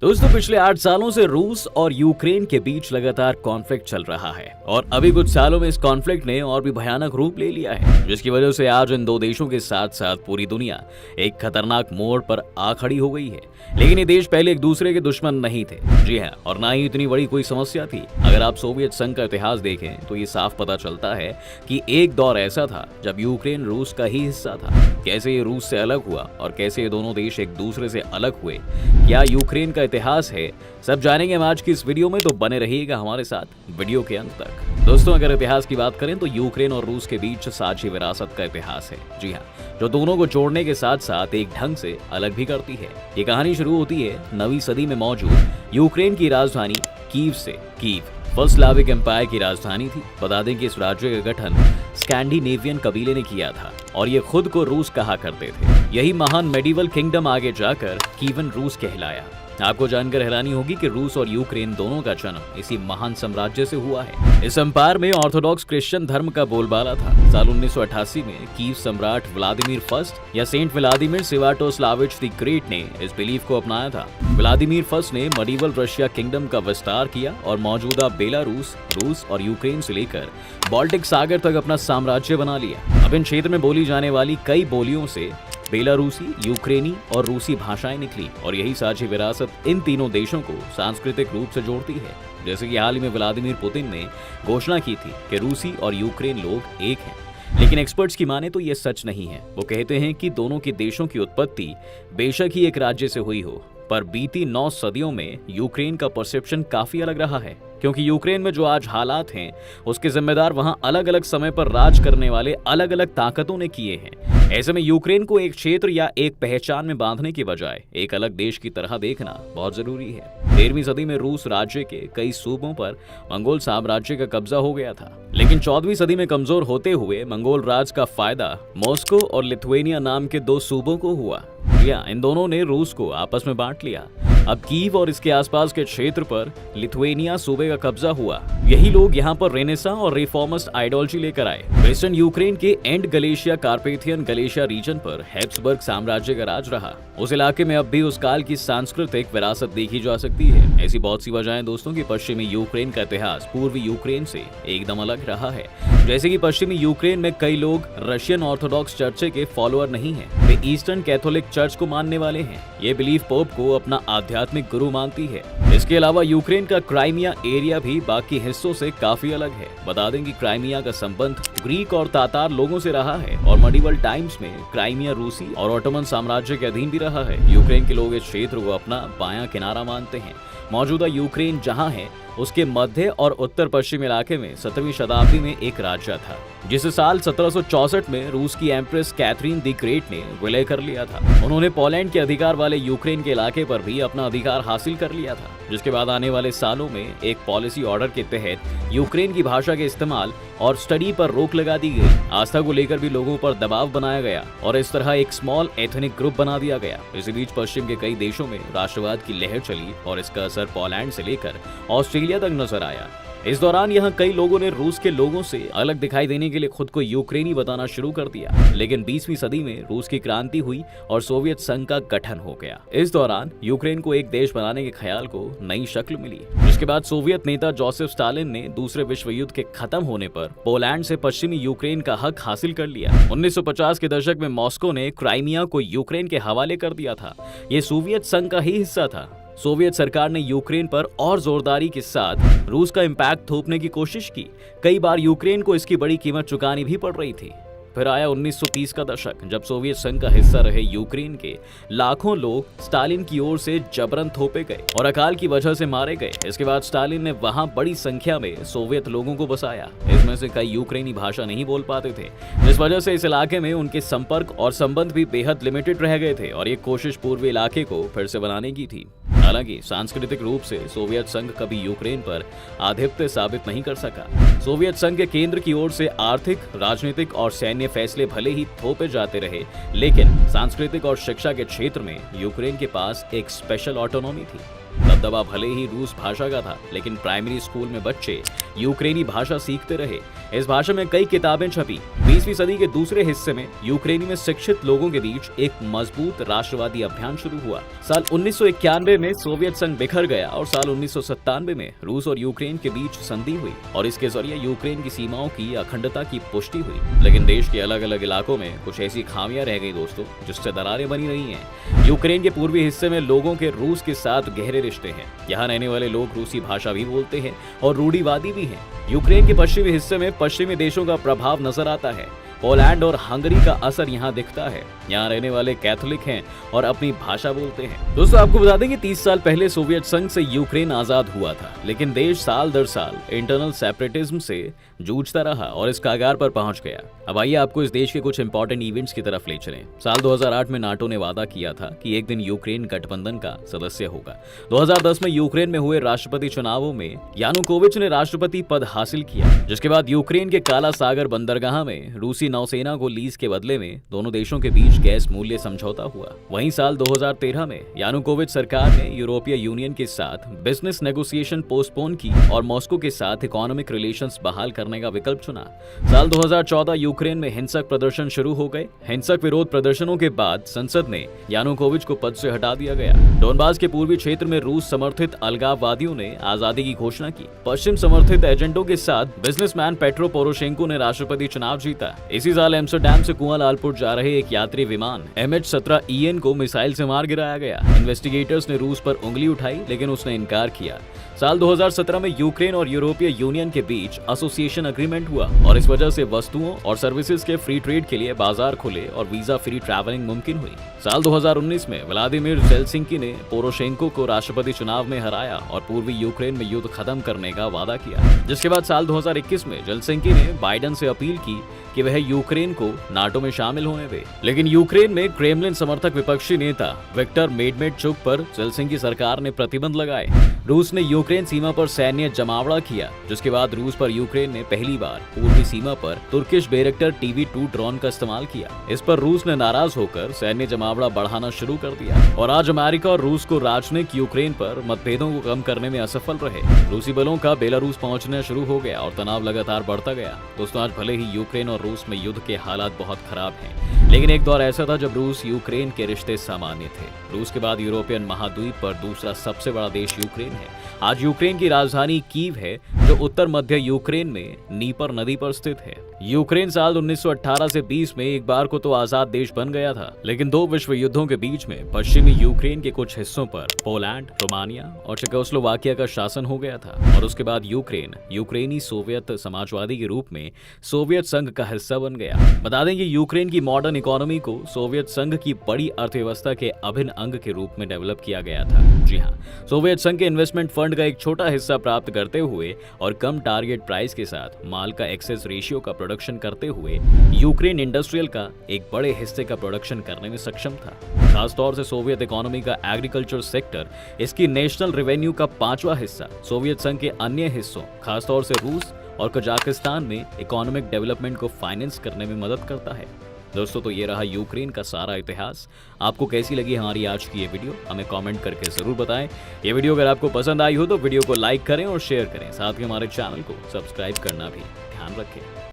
दोस्तों पिछले 8 सालों से रूस और यूक्रेन के बीच लगातार कॉन्फ्लिक्ट चल रहा है और अभी कुछ सालों में इस कॉन्फ्लिक्ट ने और भी भयानक रूप ले लिया है, जिसकी वजह से आज इन दो देशों के साथ साथ पूरी दुनिया एक खतरनाक मोड़ पर आ खड़ी हो गई है। लेकिन ये देश पहले एक दूसरे के दुश्मन नहीं थे, जी हाँ, और ना ही इतनी बड़ी कोई समस्या थी। अगर आप सोवियत संघ का इतिहास देखें तो ये साफ पता चलता है कि एक दौर ऐसा था जब यूक्रेन रूस का ही हिस्सा था। कैसे ये रूस से अलग हुआ और कैसे ये दोनों देश एक दूसरे से अलग हुए, क्या यूक्रेन का इतिहास है, सब जानेंगे हम आज की इस वीडियो में। तो बने रहिएगा हमारे साथ वीडियो के अंत तक। दोस्तों अगर इतिहास की बात करें तो यूक्रेन और रूस के बीच साझी विरासत का इतिहास है, जी हाँ, जो दोनों को जोड़ने के साथ साथ एक ढंग से अलग भी करती है। ये कहानी शुरू होती है 9वीं सदी में मौजूद यूक्रेन की राजधानी कीव से। कीव फर्स्ट स्लाविक एम्पायर की राजधानी थी। बता दें कि इस राज्य का गठन स्कैंडिनेवियन कबीले ने किया था और ये खुद को रूस कहा करते थे। यही महान मेडिवल किंगडम आगे जाकर कीवन रूस कहलाया। आपको जानकर हैरानी होगी कि रूस और यूक्रेन दोनों का जन्म इसी महान साम्राज्य से हुआ है। इस एम्पायर में ऑर्थोडॉक्स क्रिश्चियन धर्म का बोलबाला था। साल 1988 में कीव सम्राट व्लादिमीर फर्स्ट या सेंट व्लादिमीर सेवाटोस्लाविच द ग्रेट ने इस बिलीफ को अपनाया था। व्लादिमीर फर्स्ट ने मेडिवल रशिया किंगडम का विस्तार किया और मौजूदा बेलारूस, रूस और यूक्रेन से लेकर बाल्टिक सागर तक अपना साम्राज्य बना लिया। अब इन क्षेत्र में बोली जाने वाली कई बोलियों से बेलारूसी, यूक्रेनी और रूसी भाषाएं निकली और यही साझी विरासत इन तीनों देशों को सांस्कृतिक रूप से जोड़ती है। जैसे कि हाल ही में व्लादिमीर पुतिन ने घोषणा की थी कि रूसी और यूक्रेन लोग एक हैं। लेकिन एक्सपर्ट्स की माने तो ये सच नहीं है। वो कहते हैं कि दोनों के देशों की उत्पत्ति बेशक ही एक राज्य से हुई हो, पर बीती 9 सदियों में यूक्रेन का परसेप्शन काफी अलग रहा है, क्योंकि यूक्रेन में जो आज हालात हैं उसके जिम्मेदार वहां अलग अलग समय पर राज करने वाले अलग अलग ताकतों ने किए हैं। ऐसे में यूक्रेन को एक क्षेत्र या एक पहचान में बांधने की बजाय एक अलग देश की तरह देखना बहुत जरूरी है। 13वीं सदी में रूस राज्य के कई सूबों पर मंगोल साम्राज्य का कब्जा हो गया था, लेकिन 14वीं सदी में कमजोर होते हुए मंगोल राज का फायदा मॉस्को और लिथुएनिया नाम के 2 सूबों को हुआ। इन दोनों ने रूस को आपस में बांट लिया। अब कीव और इसके आसपास के क्षेत्र पर लिथुएनिया सूबे का कब्जा हुआ। यही लोग यहाँ पर रेनेसा और रिफॉर्मिस्ट आइडियोलॉजी लेकर आए। वेस्टर्न यूक्रेन के एंड गलेशिया कार्पेथियन गलेशिया रीजन पर हैब्सबर्ग साम्राज्य का राज रहा। उस इलाके में अब भी उस काल की सांस्कृतिक विरासत देखी जा सकती है। ऐसी बहुत सी वजहें दोस्तों की पश्चिमी यूक्रेन का इतिहास पूर्वी यूक्रेन से एकदम अलग रहा है। जैसे कि पश्चिमी यूक्रेन में कई लोग रशियन ऑर्थोडॉक्स चर्च के फॉलोअर नहीं हैं, वे ईस्टर्न कैथोलिक चर्च को मानने वाले हैं। ये बिलीफ पोप को अपना आध्यात्मिक गुरु मानती है। इसके अलावा यूक्रेन का क्राइमिया एरिया भी बाकी हिस्सों से काफी अलग है। बता दें कि क्राइमिया का संबंध ग्रीक और तातार लोगों से रहा है और मेडिवल टाइम्स में क्राइमिया रूसी और ऑटोमन साम्राज्य के अधीन भी रहा है। यूक्रेन के लोग इस क्षेत्र को अपना बायां किनारा मानते हैं। मौजूदा यूक्रेन जहां है उसके मध्य और उत्तर पश्चिम इलाके में 17वीं शताब्दी में एक राज्य था, जिसे साल 1764 में रूस की एम्प्रेस कैथरीन द ग्रेट ने विलय कर लिया था। उन्होंने पोलैंड के अधिकार वाले यूक्रेन के इलाके पर भी अपना अधिकार हासिल कर लिया था, जिसके बाद आने वाले सालों में एक पॉलिसी ऑर्डर के तहत यूक्रेन की भाषा के इस्तेमाल और स्टडी पर रोक लगा दी गई। आस्था को लेकर भी लोगों पर दबाव बनाया गया और इस तरह एक स्मॉल एथनिक ग्रुप बना दिया गया। इसी बीच पश्चिम के कई देशों में राष्ट्रवाद की लहर चली और इसका असर पोलैंड से लेकर ऑस्ट्रेलिया तक नजर आया। इस दौरान यहाँ कई लोगों ने रूस के लोगों से अलग दिखाई देने के लिए खुद को यूक्रेनी बताना शुरू कर दिया। लेकिन 20वीं सदी में रूस की क्रांति हुई और सोवियत संघ का गठन हो गया। इस दौरान यूक्रेन को एक देश बनाने के ख्याल को नई शक्ल मिली। इसके बाद सोवियत नेता जोसेफ स्टालिन ने दूसरे विश्व युद्ध के खत्म होने पर पोलैंड से पश्चिमी यूक्रेन का हक हासिल कर लिया। 1950 के दशक में मॉस्को ने क्राइमिया को यूक्रेन के हवाले कर दिया था। ये सोवियत संघ का ही हिस्सा था। सोवियत सरकार ने यूक्रेन पर और जोरदारी के साथ रूस का इम्पैक्ट थोपने की कोशिश की। कई बार यूक्रेन को इसकी बड़ी कीमत चुकानी भी पड़ रही थी। फिर आया 1930 का दशक, जब सोवियत संघ का हिस्सा रहे यूक्रेन के लाखों लोग स्टालिन की ओर से जबरन थोपे गए और अकाल की वजह से मारे गए। इसके बाद स्टालिन ने वहां बड़ी संख्या में सोवियत लोगों को बसाया। इसमें से कई यूक्रेनी भाषा नहीं बोल पाते थे, जिस वजह से इस इलाके में उनके संपर्क और संबंध भी बेहद लिमिटेड रह गए थे और ये कोशिश पूर्वी इलाके को फिर से बनाने की थी। हालांकि सांस्कृतिक रूप से सोवियत संघ कभी यूक्रेन पर आधिपत्य साबित नहीं कर सका। सोवियत संघ के केंद्र की ओर से आर्थिक, राजनीतिक और सैन्य फैसले भले ही थोपे जाते रहे, लेकिन सांस्कृतिक और शिक्षा के क्षेत्र में यूक्रेन के पास एक स्पेशल ऑटोनॉमी थी। दबदबा भले ही रूस भाषा का था, लेकिन प्राइमरी स्कूल में बच्चे यूक्रेनी भाषा सीखते रहे। इस भाषा में कई किताबें छपी। 20वीं सदी के दूसरे हिस्से में यूक्रेनी में शिक्षित लोगों के बीच एक मजबूत राष्ट्रवादी अभियान शुरू हुआ। साल 1991 में सोवियत संघ बिखर गया और साल 1997 में रूस और यूक्रेन के बीच संधि हुई और इसके जरिए यूक्रेन की सीमाओं की अखंडता की पुष्टि हुई। लेकिन देश के अलग अलग इलाकों में कुछ ऐसी खामियां रह गई दोस्तों, जिससे दरारें बनी रही हैं। यूक्रेन के पूर्वी हिस्से में लोगों के रूस के साथ गहरे रिश्ते हैं। यहाँ रहने वाले लोग रूसी भाषा भी बोलते हैं और रूढ़िवादी भी हैं। यूक्रेन के पश्चिमी हिस्से में पश्चिमी देशों का प्रभाव नजर आता है। पोलैंड और हंगरी का असर यहाँ दिखता है। यहाँ रहने वाले कैथोलिक हैं और अपनी भाषा बोलते हैं। दोस्तों आपको बता दें कि 30 साल पहले सोवियत संघ से यूक्रेन आजाद हुआ था, लेकिन देश साल दर साल इंटरनल सेपरेटिज्म से जूझता रहा और इस कगार पर पहुंच गया। अब आइए आपको इस देश के कुछ इंपॉर्टेंट इवेंट्स की तरफ ले चलें। साल 2008 में नाटो ने वादा किया था कि एक दिन यूक्रेन गठबंधन का सदस्य होगा। 2010 में यूक्रेन में हुए राष्ट्रपति चुनावों में यानुकोविच ने राष्ट्रपति पद हासिल किया, जिसके बाद यूक्रेन के काला सागर बंदरगाह में रूसी नौसेना को लीज के बदले में दोनों देशों के बीच गैस मूल्य समझौता हुआ। वहीं साल 2013 में यानुकोविच सरकार ने यूरोपीय यूनियन के साथ बिजनेस नेगोशिएशन पोस्टपोन की और मॉस्को के साथ इकोनॉमिक रिलेशंस बहाल करने का विकल्प चुना। साल 2014 यूक्रेन में हिंसक प्रदर्शन शुरू हो गए। हिंसक विरोध प्रदर्शनों के बाद संसद ने यानुकोविच को पद से हटा दिया गया। डोनबास के पूर्वी क्षेत्र में रूस समर्थित अलगाववादियों ने आजादी की घोषणा की। पश्चिम समर्थित एजेंटों के साथ बिजनेसमैन पेट्रो पोरोशेंको ने राष्ट्रपति चुनाव जीता। इसी साल एम्स्टरडैम से कुआलालंपुर जा रहे एक यात्री विमान MH17EN को मिसाइल से मार गिराया गया। इन्वेस्टिगेटर्स ने रूस पर उंगली उठाई, लेकिन उसने इनकार किया। साल 2017 में यूक्रेन और यूरोपीय यूनियन के बीच एसोसिएशन एग्रीमेंट हुआ और इस वजह से वस्तुओं और सर्विसेज के फ्री ट्रेड के लिए बाजार खुले और वीजा फ्री ट्रैवलिंग मुमकिन हुई। साल 2019 में व्लादिमीर जेलेंस्की ने पोरोशेंको को राष्ट्रपति चुनाव में हराया और पूर्वी यूक्रेन में युद्ध खत्म करने का वादा किया, जिसके बाद साल 2021 में जेलेंस्की ने बाइडेन से अपील की कि वह यूक्रेन को नाटो में शामिल होने दे। लेकिन यूक्रेन में क्रेमलिन समर्थक विपक्षी नेता विक्टर मेडवेडचुक पर जेलेंस्की सरकार ने प्रतिबंध लगाए। रूस ने यूक्रेन सीमा पर सैन्य जमावड़ा किया, जिसके बाद रूस पर यूक्रेन ने पहली बार पूर्वी सीमा पर तुर्किश बैरक्टर TB2 ड्रोन का इस्तेमाल किया। इस पर रूस ने नाराज होकर सैन्य जमावड़ा बढ़ाना शुरू कर दिया और आज अमेरिका और रूस को राजनयिक यूक्रेन पर मतभेदों को कम करने में असफल रहे। रूसी बलों का बेलारूस पहुंचना शुरू हो गया और तनाव लगातार बढ़ता गया। दोस्तों आज भले ही यूक्रेन और रूस में युद्ध के हालात बहुत खराब हैं, लेकिन एक दौर ऐसा था जब रूस यूक्रेन के रिश्ते सामान्य थे। रूस के बाद यूरोपियन महाद्वीप पर दूसरा सबसे बड़ा देश यूक्रेन है। आज यूक्रेन की राजधानी कीव है, जो उत्तर मध्य यूक्रेन में नीपर नदी पर स्थित है। यूक्रेन साल 1918 से 20 में एक बार को तो आजाद देश बन गया था, लेकिन दो विश्व युद्धों के बीच में पश्चिमी यूक्रेन के कुछ हिस्सों पर पोलैंड, रोमानिया और चेकोस्लोवाकिया का शासन हो गया था और उसके बाद यूक्रेन यूक्रेनी सोवियत समाजवादी के रूप में सोवियत संघ का हिस्सा बन गया। बता दें कि यूक्रेन की मॉडर्न इकोनॉमी को सोवियत संघ की बड़ी अर्थव्यवस्था के अभिन्न अंग के रूप में डेवलप किया गया था। जी हाँ, सोवियत संघ के इन्वेस्टमेंट फंड का एक छोटा हिस्सा प्राप्त करते हुए और कम टारगेट प्राइस के साथ माल का एक्सेस रेशियो का प्रोडक्शन करते हुए यूक्रेन इंडस्ट्रियल का एक बड़े हिस्से का प्रोडक्शन करने में सक्षम था। खासतौर से सोवियत इकोनॉमी का एग्रीकल्चर सेक्टर इसकी नेशनल रेवेन्यू का 5वां हिस्सा सोवियत संघ के अन्य हिस्सों खासतौर से रूस और कजाकिस्तान में इकोनॉमिक डेवलपमेंट को फाइनेंस करने में मदद करता है। दोस्तों तो ये रहा यूक्रेन का सारा इतिहास। आपको कैसी लगी हमारी आज की ये वीडियो, हमें कमेंट करके जरूर बताएं। ये वीडियो अगर आपको पसंद आई हो तो वीडियो को लाइक करें और शेयर करें, साथ ही हमारे चैनल को सब्सक्राइब करना भी ध्यान रखें।